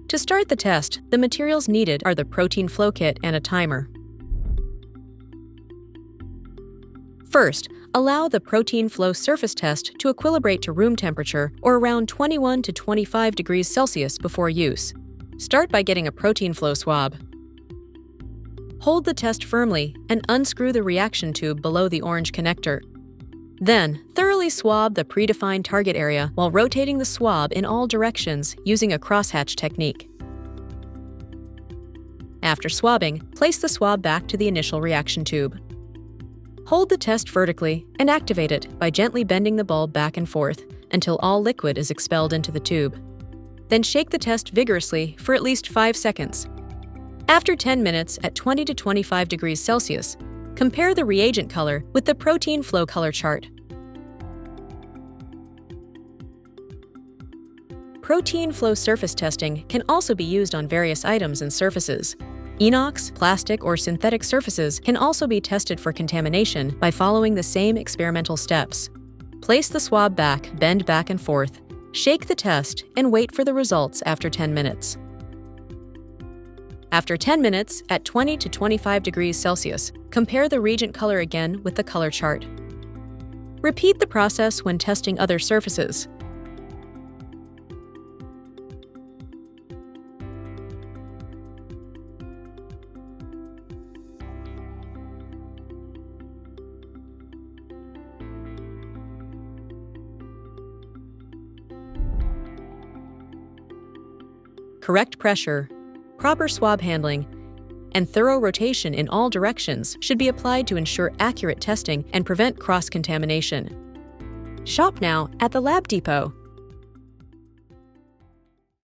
To start the test, the materials needed are the protein flow kit and a timer. First, allow the protein flow surface test to equilibrate to room temperature or around 21 to 25 degrees Celsius before use. Start by getting a protein flow swab. Hold the test firmly and unscrew the reaction tube below the orange connector. Then, thoroughly swab the predefined target area while rotating the swab in all directions using a crosshatch technique. After swabbing, place the swab back to the initial reaction tube. Hold the test vertically and activate it by gently bending the bulb back and forth until all liquid is expelled into the tube. Then shake the test vigorously for at least 5 seconds. After 10 minutes at 20 to 25 degrees Celsius, compare the reagent color with the protein flow color chart. Protein flow surface testing can also be used on various items and surfaces. Inox, plastic, or synthetic surfaces can also be tested for contamination by following the same experimental steps. Place the swab back, bend back and forth, shake the test, and wait for the results after 10 minutes. After 10 minutes, at 20 to 25 degrees Celsius, compare the reagent color again with the color chart. Repeat the process when testing other surfaces. Correct pressure, proper swab handling, and thorough rotation in all directions should be applied to ensure accurate testing and prevent cross-contamination. Shop now at the Lab Depot.